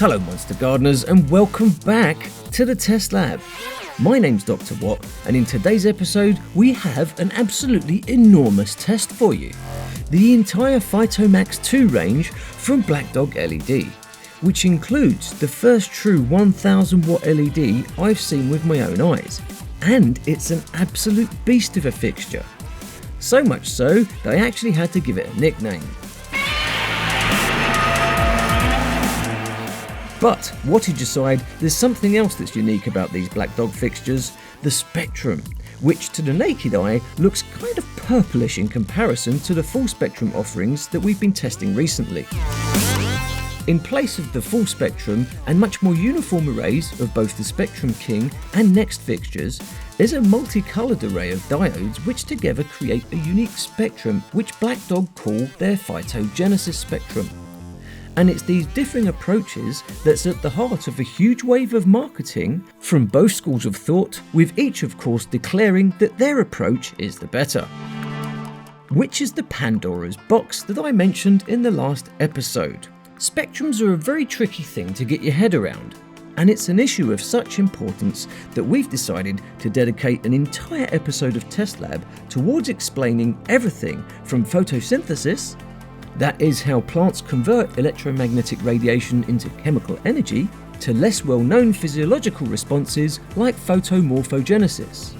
Hello Monster Gardeners and welcome back to the TESTLAB. My name's Dr. Watt and in today's episode we have an absolutely enormous test for you. The entire PHYTOMAX-2 range from Blackdog LED, which includes the first true 1000 watt LED I've seen with my own eyes. And it's an absolute beast of a fixture. So much so that I actually had to give it a nickname. But wattage aside, there's something else that's unique about these Blackdog fixtures, the spectrum, which to the naked eye looks kind of purplish in comparison to the full spectrum offerings that we've been testing recently. In place of the full spectrum and much more uniform arrays of both the Spectrum King and Next fixtures, there's a multicolored array of diodes which together create a unique spectrum which Blackdog call their phytogenesis spectrum. And it's these differing approaches that's at the heart of a huge wave of marketing from both schools of thought, with each of course declaring that their approach is the better. Which is the Pandora's box that I mentioned in the last episode. Spectrums are a very tricky thing to get your head around, and it's an issue of such importance that we've decided to dedicate an entire episode of TESTLAB towards explaining everything from photosynthesis, that is how plants convert electromagnetic radiation into chemical energy, to less well-known physiological responses like photomorphogenesis.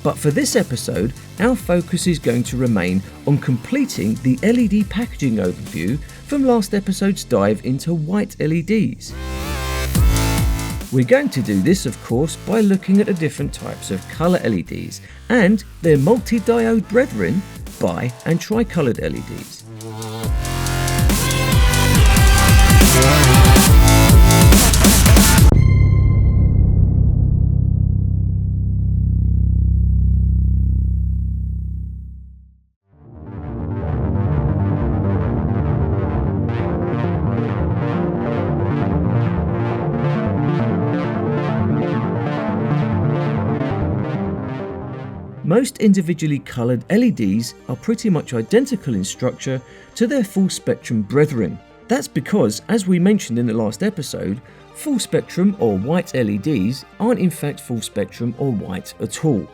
But for this episode, our focus is going to remain on completing the LED packaging overview from last episode's dive into white LEDs. We're going to do this, of course, by looking at the different types of colour LEDs and their multi-diode brethren, bi- and tricoloured LEDs. Most individually coloured LEDs are pretty much identical in structure to their full spectrum brethren. That's because, as we mentioned in the last episode, full spectrum or white LEDs aren't in fact full spectrum or white at all.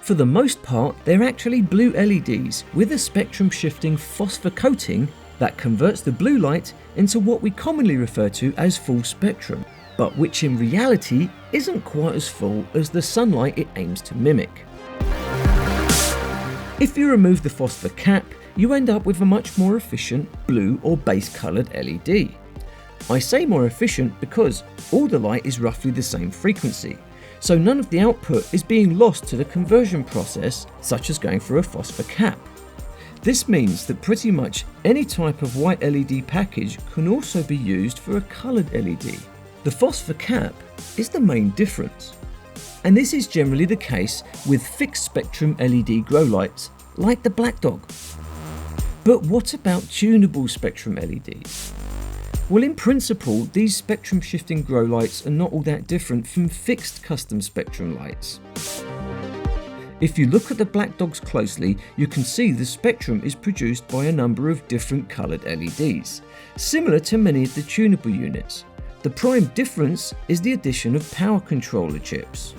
For the most part, they're actually blue LEDs with a spectrum shifting phosphor coating that converts the blue light into what we commonly refer to as full spectrum, but which in reality isn't quite as full as the sunlight it aims to mimic. If you remove the phosphor cap, you end up with a much more efficient blue or base coloured LED. I say more efficient because all the light is roughly the same frequency, so none of the output is being lost to the conversion process, such as going through a phosphor cap. This means that pretty much any type of white LED package can also be used for a coloured LED. The phosphor cap is the main difference. And this is generally the case with fixed spectrum LED grow lights like the Blackdog. But what about tunable spectrum LEDs? Well, in principle, these spectrum shifting grow lights are not all that different from fixed custom spectrum lights. If you look at the Blackdogs closely, you can see the spectrum is produced by a number of different coloured LEDs, similar to many of the tunable units. The prime difference is the addition of power controller chips.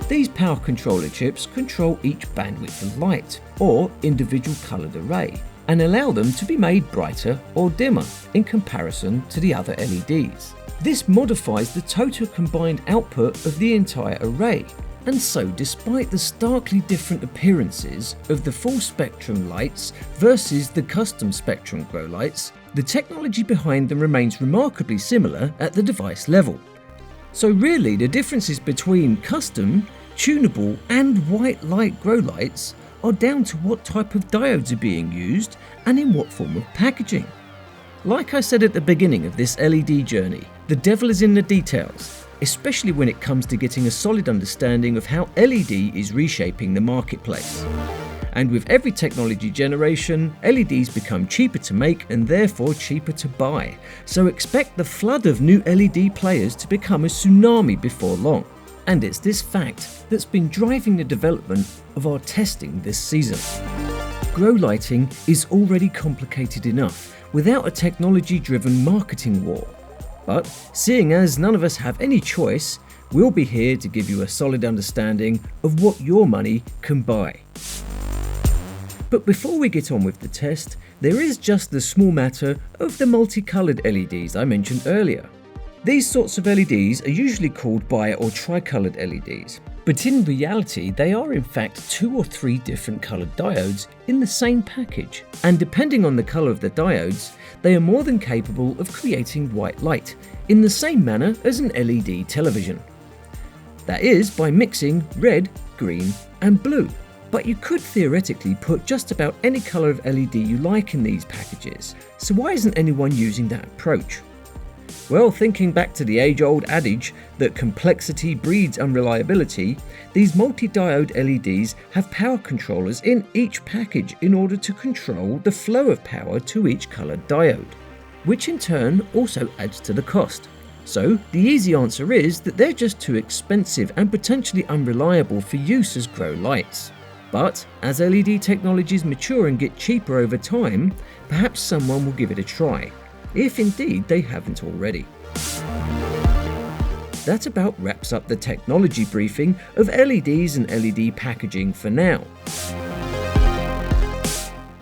These power controller chips control each bandwidth of light, or individual coloured array, and allow them to be made brighter or dimmer in comparison to the other LEDs. This modifies the total combined output of the entire array, and so despite the starkly different appearances of the full spectrum lights versus the custom spectrum grow lights, the technology behind them remains remarkably similar at the device level. So really the differences between custom, tunable and white light grow lights are down to what type of diodes are being used and in what form of packaging. Like I said at the beginning of this LED journey, the devil is in the details, especially when it comes to getting a solid understanding of how LED is reshaping the marketplace. And with every technology generation, LEDs become cheaper to make and therefore cheaper to buy. So expect the flood of new LED players to become a tsunami before long. And it's this fact that's been driving the development of our testing this season. Grow lighting is already complicated enough without a technology-driven marketing war. But seeing as none of us have any choice, we'll be here to give you a solid understanding of what your money can buy. But before we get on with the test, there is just the small matter of the multicolored LEDs I mentioned earlier. These sorts of LEDs are usually called bi- or tricolored LEDs, but in reality they are in fact 2 or 3 different colored diodes in the same package, and depending on the color of the diodes, they are more than capable of creating white light in the same manner as an LED television. That is by mixing red, green and blue. But you could theoretically put just about any color of LED you like in these packages, so why isn't anyone using that approach? Well, thinking back to the age-old adage that complexity breeds unreliability, these multi-diode LEDs have power controllers in each package in order to control the flow of power to each colored diode, which in turn also adds to the cost. So the easy answer is that they're just too expensive and potentially unreliable for use as grow lights. But as LED technologies mature and get cheaper over time, perhaps someone will give it a try, if indeed they haven't already. That about wraps up the technology briefing of LEDs and LED packaging for now.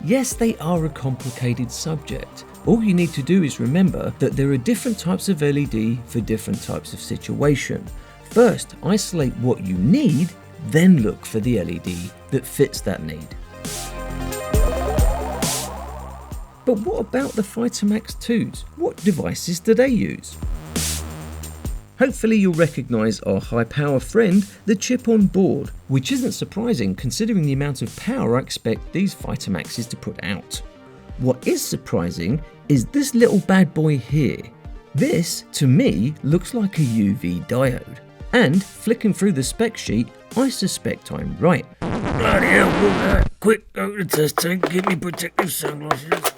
Yes, they are a complicated subject. All you need to do is remember that there are different types of LED for different types of situation. First, isolate what you need, then look for the LED that fits that need. But what about the PHYTOMAX-2s? What devices do they use? Hopefully you'll recognise our high power friend, the chip on board, which isn't surprising considering the amount of power I expect these PHYTOMAXs to put out. What is surprising is this little bad boy here. This, to me, looks like a UV diode. And flicking through the spec sheet, I suspect I'm right. Bloody hell, quick, go to the test tank, get me protective sunglasses.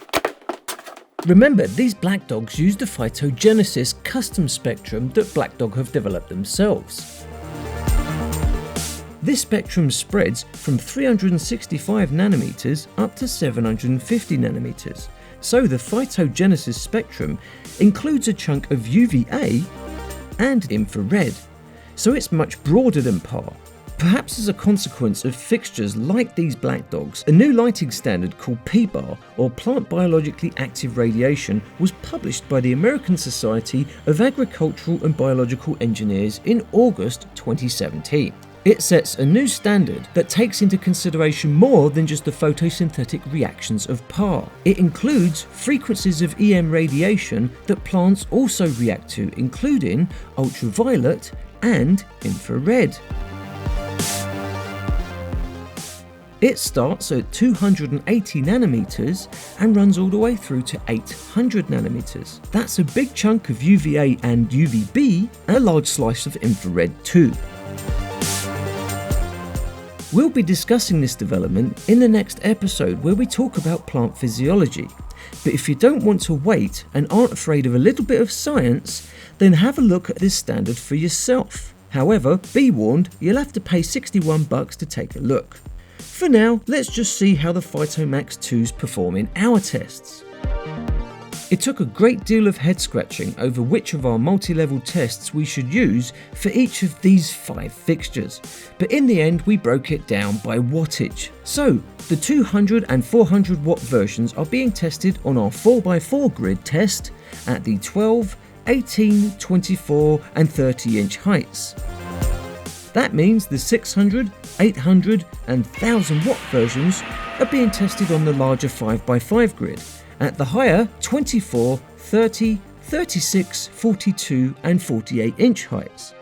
Remember, these Blackdogs use the Phytogenesis custom spectrum that Blackdog have developed themselves. This spectrum spreads from 365 nanometers up to 750 nanometers. So the Phytogenesis spectrum includes a chunk of UVA and infrared. So it's much broader than PAR. Perhaps as a consequence of fixtures like these Blackdogs, a new lighting standard called PBAR, or Plant Biologically Active Radiation, was published by the American Society of Agricultural and Biological Engineers in August 2017. It sets a new standard that takes into consideration more than just the photosynthetic reactions of PAR. It includes frequencies of EM radiation that plants also react to, including ultraviolet and infrared. It starts at 280 nanometers and runs all the way through to 800 nanometers. That's a big chunk of UVA and UVB and a large slice of infrared too. We'll be discussing this development in the next episode where we talk about plant physiology. But if you don't want to wait and aren't afraid of a little bit of science, then have a look at this standard for yourself. However, be warned, you'll have to pay $61 to take a look. For now, let's just see how the PHYTOMAX-2s perform in our tests. It took a great deal of head scratching over which of our multi-level tests we should use for each of these 5 fixtures, but in the end we broke it down by wattage. So, the 200 and 400 watt versions are being tested on our 4x4 grid test at the 12, 18, 24 and 30 inch heights. That means the 600, 800 and 1000 watt versions are being tested on the larger 5x5 grid at the higher 24, 30, 36, 42 and 48 inch heights.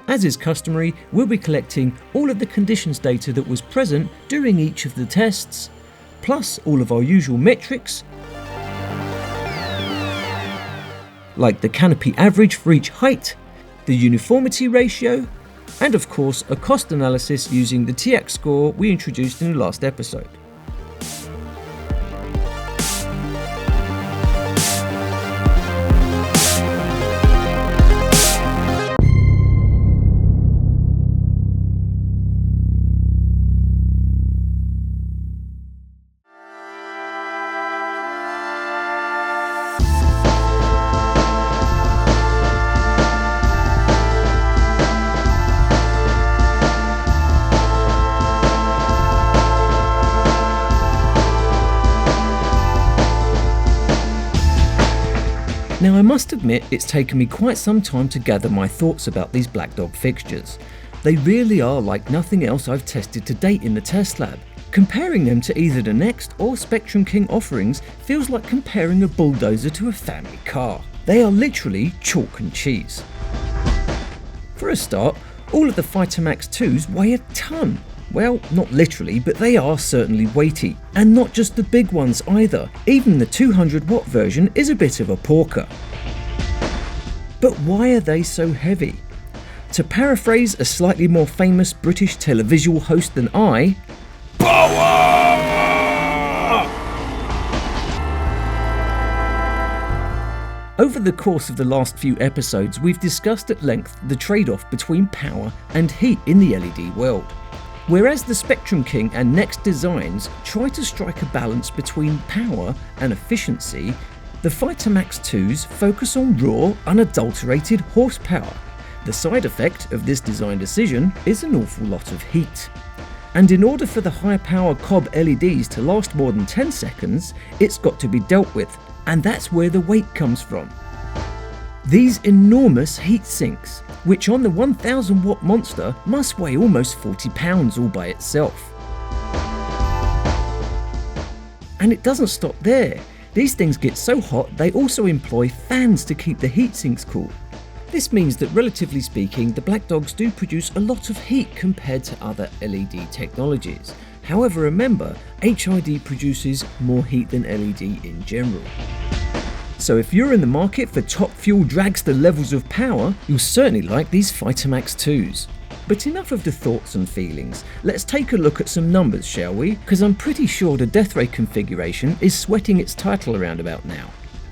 As is customary, we'll be collecting all of the conditions data that was present during each of the tests, plus all of our usual metrics like the canopy average for each height, the uniformity ratio, and of course a cost analysis using the TX score we introduced in the last episode. must admit it's taken me quite some time to gather my thoughts about these Blackdog fixtures. They really are like nothing else I've tested to date in the TESTLAB. Comparing them to either the Next or Spectrum King offerings feels like comparing a bulldozer to a family car. They are literally chalk and cheese. For a start, all of the PHYTOMAX-2s weigh a ton. Well, not literally, but they are certainly weighty. And not just the big ones either. Even the 200 watt version is a bit of a porker. But why are they so heavy? To paraphrase a slightly more famous British televisual host than I, power! Over the course of the last few episodes, we've discussed at length the trade-off between power and heat in the LED world. Whereas the Spectrum King and Next designs try to strike a balance between power and efficiency, the PHYTOMAX-2s focus on raw, unadulterated horsepower. The side effect of this design decision is an awful lot of heat. And in order for the high power cob LEDs to last more than 10 seconds, it's got to be dealt with, and that's where the weight comes from. These enormous heat sinks, which on the 1000 watt monster must weigh almost 40 pounds all by itself. And it doesn't stop there. These things get so hot they also employ fans to keep the heat sinks cool. This means that relatively speaking, the Blackdogs do produce a lot of heat compared to other LED technologies. However, remember, HID produces more heat than LED in general. So if you're in the market for top fuel dragster levels of power, you'll certainly like these PHYTOMAX-2s. But enough of the thoughts and feelings, let's take a look at some numbers, shall we? Because I'm pretty sure the death ray configuration is sweating its title around about now.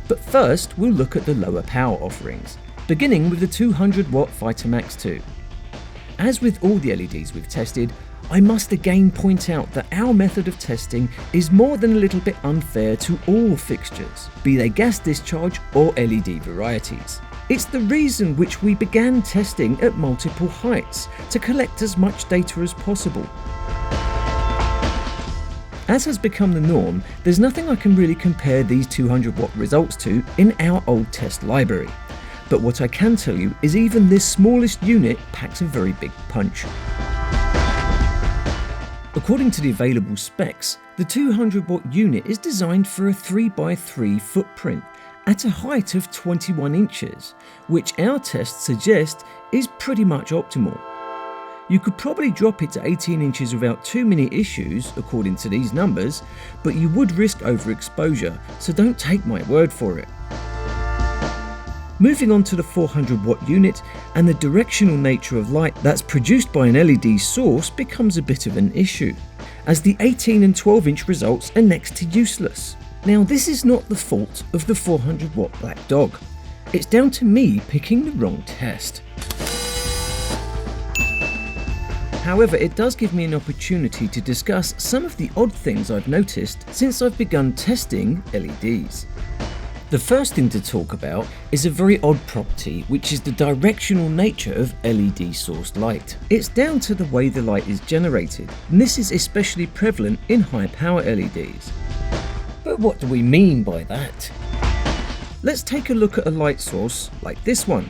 But first, we'll look at the lower power offerings, beginning with the 200 watt PHYTOMAX-2. As with all the LEDs we've tested, I must again point out that our method of testing is more than a little bit unfair to all fixtures, be they gas discharge or LED varieties. It's the reason which we began testing at multiple heights, to collect as much data as possible. As has become the norm, there's nothing I can really compare these 200 watt results to in our old test library. But what I can tell you is even this smallest unit packs a very big punch. According to the available specs, the 200 watt unit is designed for a 3x3 footprint at a height of 21 inches, which our tests suggest is pretty much optimal. You could probably drop it to 18 inches without too many issues, according to these numbers, but you would risk overexposure, so don't take my word for it. Moving on to the 400 watt unit, and the directional nature of light that's produced by an LED source becomes a bit of an issue, as the 18 and 12 inch results are next to useless. Now this is not the fault of the 400 watt Blackdog, it's down to me picking the wrong test. However, it does give me an opportunity to discuss some of the odd things I've noticed since I've begun testing LEDs. The first thing to talk about is a very odd property, which is the directional nature of LED sourced light. It's down to the way the light is generated, and this is especially prevalent in high power LEDs. But what do we mean by that? Let's take a look at a light source like this one.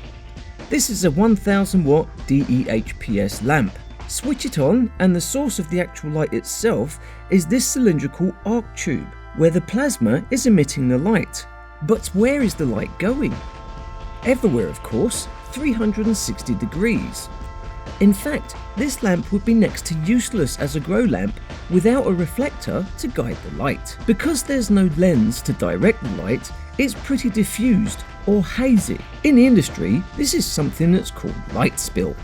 This is a 1000 watt DEHPS lamp. Switch it on and the source of the actual light itself is this cylindrical arc tube, where the plasma is emitting the light. But where is the light going? Everywhere, of course, 360 degrees. In fact, this lamp would be next to useless as a grow lamp without a reflector to guide the light. Because there's no lens to direct the light, it's pretty diffused or hazy. In the industry, this is something that's called light spill.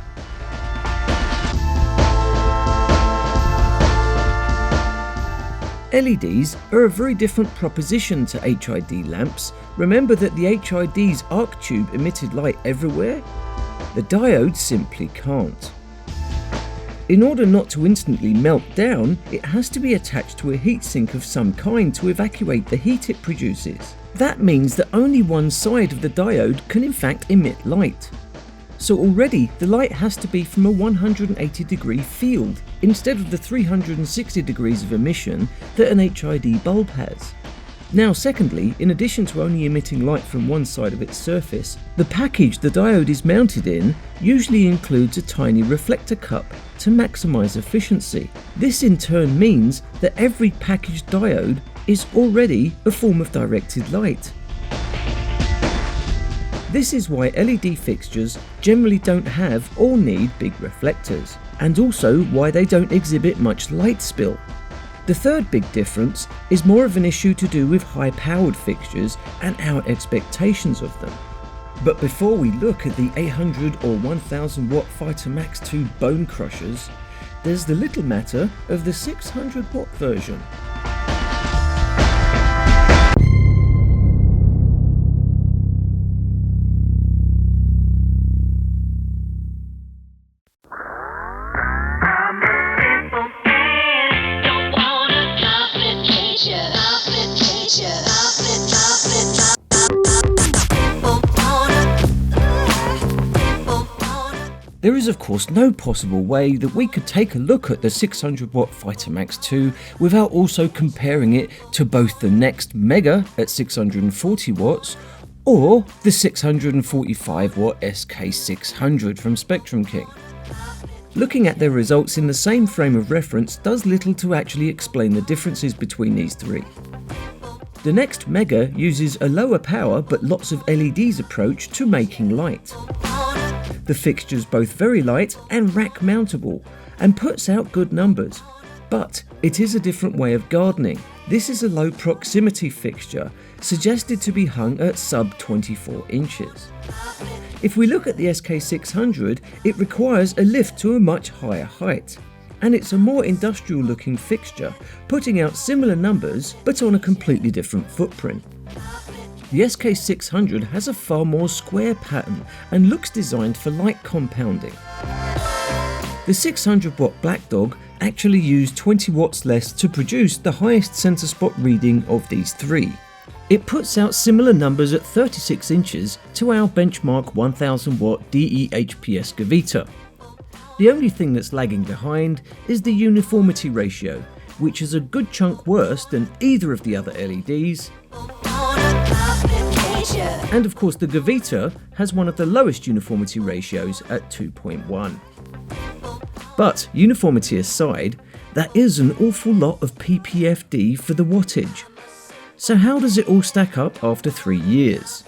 LEDs are a very different proposition to HID lamps. Remember that the HID's arc tube emitted light everywhere? The diode simply can't. In order not to instantly melt down, it has to be attached to a heatsink of some kind to evacuate the heat it produces. That means that only one side of the diode can in fact emit light. So already the light has to be from a 180 degree field instead of the 360 degrees of emission that an HID bulb has. Now secondly, in addition to only emitting light from one side of its surface, the package the diode is mounted in usually includes a tiny reflector cup to maximise efficiency. This in turn means that every packaged diode is already a form of directed light. This is why LED fixtures generally don't have or need big reflectors, and also why they don't exhibit much light spill. The third big difference is more of an issue to do with high-powered fixtures and our expectations of them. But before we look at the 800 or 1000 watt PHYTOMAX-2 bone crushers, there's the little matter of the 600 watt version. There is of course no possible way that we could take a look at the 600 watt PHYTOMAX-2 without also comparing it to both the next Mega at 640 watts or the 645 watt SK600 from Spectrum King. Looking at their results in the same frame of reference does little to actually explain the differences between these three. The next Mega uses a lower power but lots of LEDs approach to making light. The fixture's both very light and rack mountable and puts out good numbers, but it is a different way of gardening. This is a low proximity fixture suggested to be hung at sub 24 inches. If we look at the SK600, it requires a lift to a much higher height, and it's a more industrial looking fixture, putting out similar numbers but on a completely different footprint. The SK600 has a far more square pattern and looks designed for light compounding. The 600 watt Blackdog actually used 20 watts less to produce the highest center spot reading of these three. It puts out similar numbers at 36 inches to our benchmark 1000 watt DEHPS Gavita. The only thing that's lagging behind is the uniformity ratio, which is a good chunk worse than either of the other LEDs. And of course the Gavita has one of the lowest uniformity ratios at 2.1. But uniformity aside, that is an awful lot of ppfd for the wattage. So how does it all stack up after 3 years?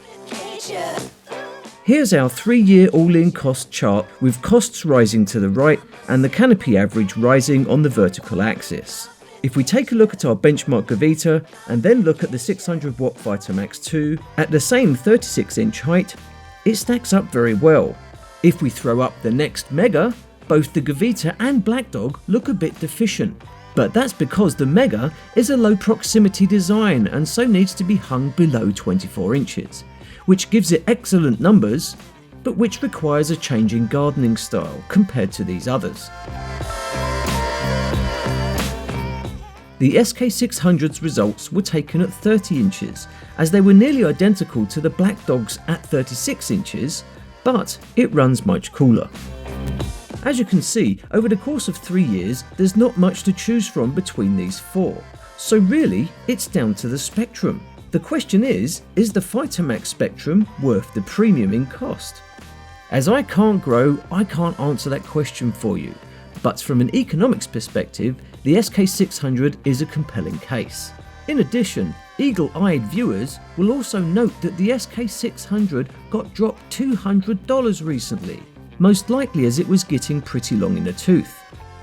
Here's our 3-year all-in cost chart with costs rising to the right and the canopy average rising on the vertical axis. If we take a look at our benchmark Gavita and then look at the 600 watt PHYTOMAX-2 at the same 36 inch height, it stacks up very well. If we throw up the next Mega, both the Gavita and Blackdog look a bit deficient. But that's because the Mega is a low proximity design and so needs to be hung below 24 inches, which gives it excellent numbers, but which requires a change in gardening style compared to these others. The SK600's results were taken at 30 inches, as they were nearly identical to the Blackdog's at 36 inches, but it runs much cooler. As you can see, over the course of 3 years, there's not much to choose from between these four, so really, it's down to the spectrum. The question is the PHYTOMAX spectrum worth the premium in cost? As I can't grow, I can't answer that question for you. But from an economics perspective, the SK600 is a compelling case. In addition, eagle-eyed viewers will also note that the SK600 got dropped $200 recently, most likely as it was getting pretty long in the tooth.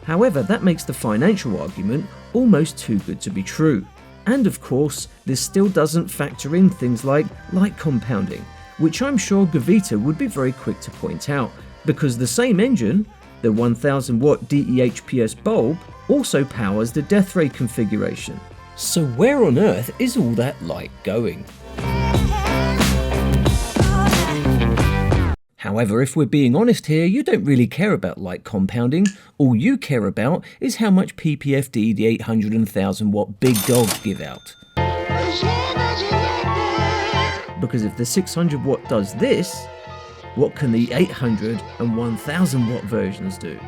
However, that makes the financial argument almost too good to be true. And of course, this still doesn't factor in things like light compounding, which I'm sure Gavita would be very quick to point out, because the same engine, the 1000 watt DEHPS bulb, also powers the death ray configuration. So where on earth is all that light going? However, if we're being honest here, you don't really care about light compounding. All you care about is how much ppfd the 800 and 1000 watt big dogs give out. Because if the 600 watt does this, what can the 800 and 1000 watt versions do?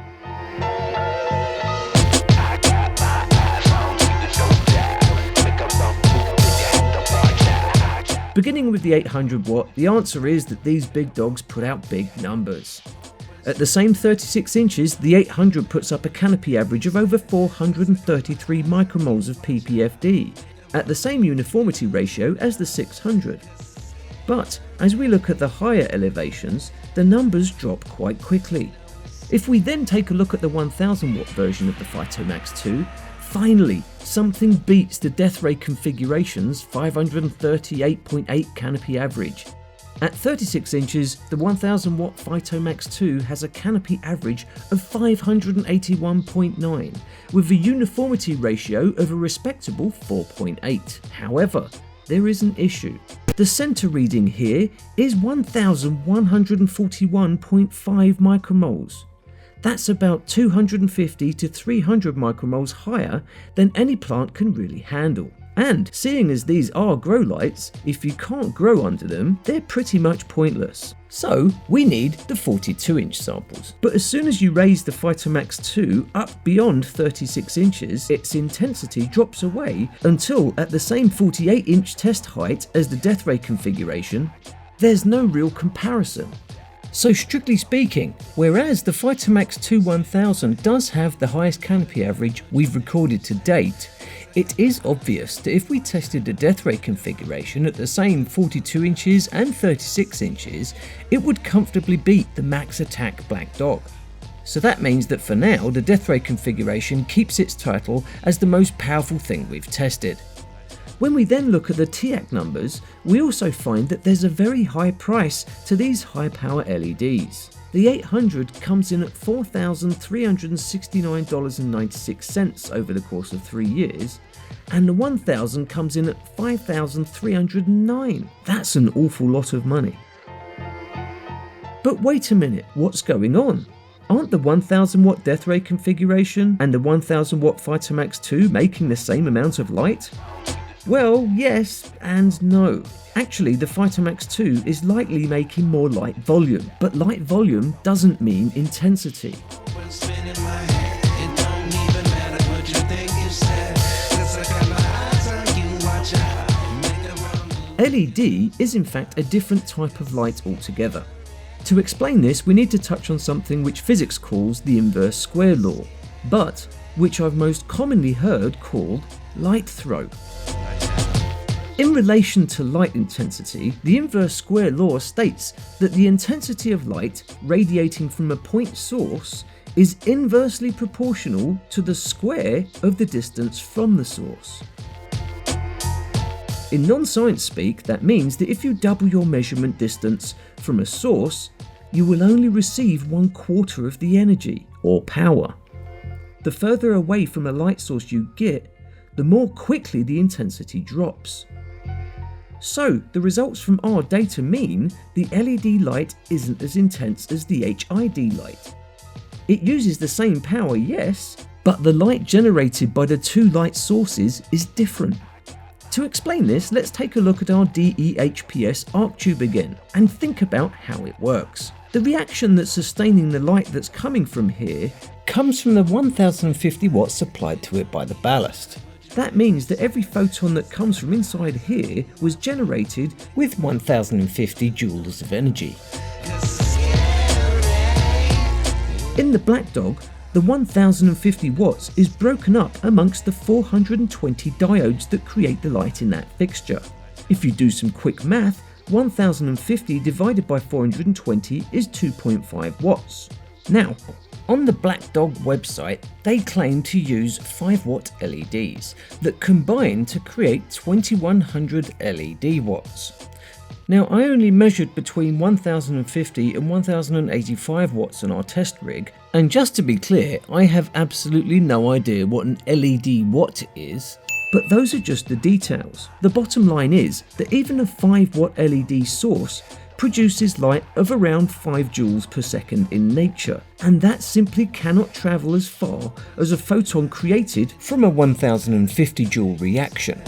Beginning with the 800 watt, the answer is that these big dogs put out big numbers. At the same 36 inches, the 800 puts up a canopy average of over 433 micromoles of ppfd, at the same uniformity ratio as the 600. But as we look at the higher elevations, the numbers drop quite quickly. If we then take a look at the 1000 watt version of the PHYTOMAX-2, finally something beats the death ray configuration's 538.8 canopy average. At 36 inches, the 1000 watt PHYTOMAX-2 has a canopy average of 581.9, with a uniformity ratio of a respectable 4.8. However, there is an issue. The center reading here is 1141.5 micromoles. That's about 250 to 300 micromoles higher than any plant can really handle. And seeing as these are grow lights, if you can't grow under them, they're pretty much pointless. So we need the 42-inch samples. But as soon as you raise the PHYTOMAX-2 up beyond 36 inches, its intensity drops away until at the same 48-inch test height as the death ray configuration, there's no real comparison. So strictly speaking, whereas the PHYTOMAX-2 1000 does have the highest canopy average we've recorded to date, it is obvious that if we tested the death ray configuration at the same 42 inches and 36 inches, it would comfortably beat the max attack Blackdog. So that means that for now, the death ray configuration keeps its title as the most powerful thing we've tested. When we then look at the TEAC numbers, we also find that there's a very high price to these high power LEDs. The 800 comes in at $4,369.96 over the course of 3 years, and the 1000 comes in at $5,309. That's an awful lot of money. But wait a minute, what's going on? Aren't the 1000 watt death ray configuration and the 1000 watt PHYTOMAX-2 making the same amount of light? Well, yes and no. Actually, the PHYTOMAX-2 is likely making more light volume, but light volume doesn't mean intensity. LED is in fact a different type of light altogether. To explain this, we need to touch on something which physics calls the inverse square law, but which I've most commonly heard called light throw. In relation to light intensity, the inverse square law states that the intensity of light radiating from a point source is inversely proportional to the square of the distance from the source. In non-science speak, that means that if you double your measurement distance from a source, you will only receive 1/4 of the energy, or power. The further away from a light source you get, the more quickly the intensity drops. So, the results from our data mean the LED light isn't as intense as the HID light. It uses the same power, yes, but the light generated by the two light sources is different. To explain this, let's take a look at our DEHPS arc tube again and think about how it works. The reaction that's sustaining the light that's coming from here comes from the 1050 watts supplied to it by the ballast. That means that every photon that comes from inside here was generated with 1050 joules of energy. In the Blackdog, the 1050 watts is broken up amongst the 420 diodes that create the light in that fixture. If you do some quick math, 1050 divided by 420 is 2.5 watts. Now, on the Blackdog website, they claim to use 5 watt LEDs that combine to create 2100 LED watts. Now, I only measured between 1050 and 1085 watts on our test rig, and just to be clear, I have absolutely no idea what an LED watt is, but those are just the details. The bottom line is that even a 5 watt LED source produces light of around 5 joules per second in nature, and that simply cannot travel as far as a photon created from a 1050 joule reaction.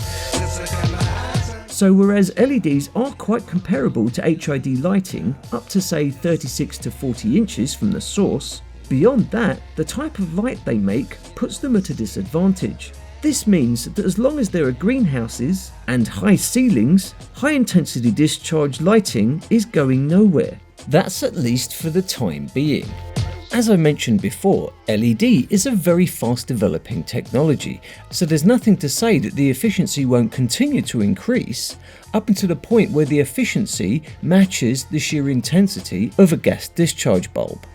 So whereas LEDs are quite comparable to HID lighting, up to say 36 to 40 inches from the source, beyond that, the type of light they make puts them at a disadvantage. This means that as long as there are greenhouses and high ceilings, high intensity discharge lighting is going nowhere. That's at least for the time being. As I mentioned before, LED is a very fast developing technology, so there's nothing to say that the efficiency won't continue to increase up until the point where the efficiency matches the sheer intensity of a gas discharge bulb.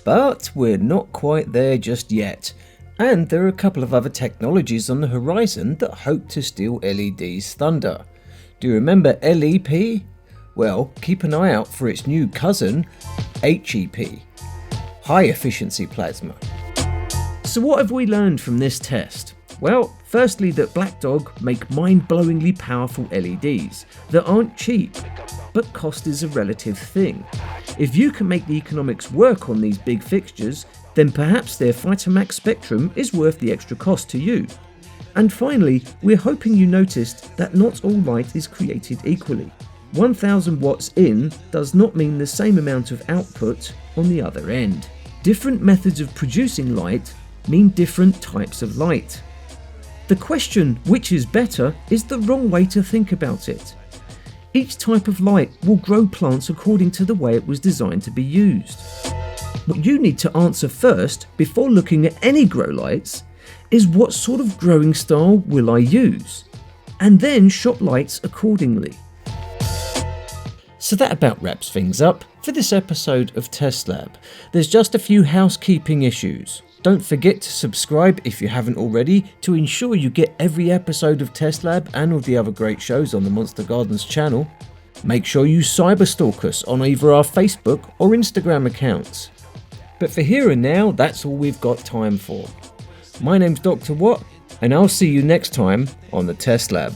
But we're not quite there just yet, and there are a couple of other technologies on the horizon that hope to steal LED's thunder. Do you remember LEP? Well, keep an eye out for its new cousin, HEP, high efficiency plasma. So what have we learned from this test? Well, firstly that Blackdog make mind-blowingly powerful LEDs that aren't cheap, but cost is a relative thing. If you can make the economics work on these big fixtures, then perhaps their PHYTOMAX spectrum is worth the extra cost to you. And finally, we're hoping you noticed that not all light is created equally. 1000 watts in does not mean the same amount of output on the other end. Different methods of producing light mean different types of light. The question, which is better, is the wrong way to think about it. Each type of light will grow plants according to the way it was designed to be used. What you need to answer first, before looking at any grow lights, is what sort of growing style will I use? And then shop lights accordingly. So that about wraps things up for this episode of TESTLAB. There's just a few housekeeping issues. Don't forget to subscribe if you haven't already to ensure you get every episode of TESTLAB and all the other great shows on the Monster Gardens channel. Make sure you cyberstalk us on either our Facebook or Instagram accounts. But for here and now, that's all we've got time for. My name's Dr. Watt, and I'll see you next time on the TESTLAB.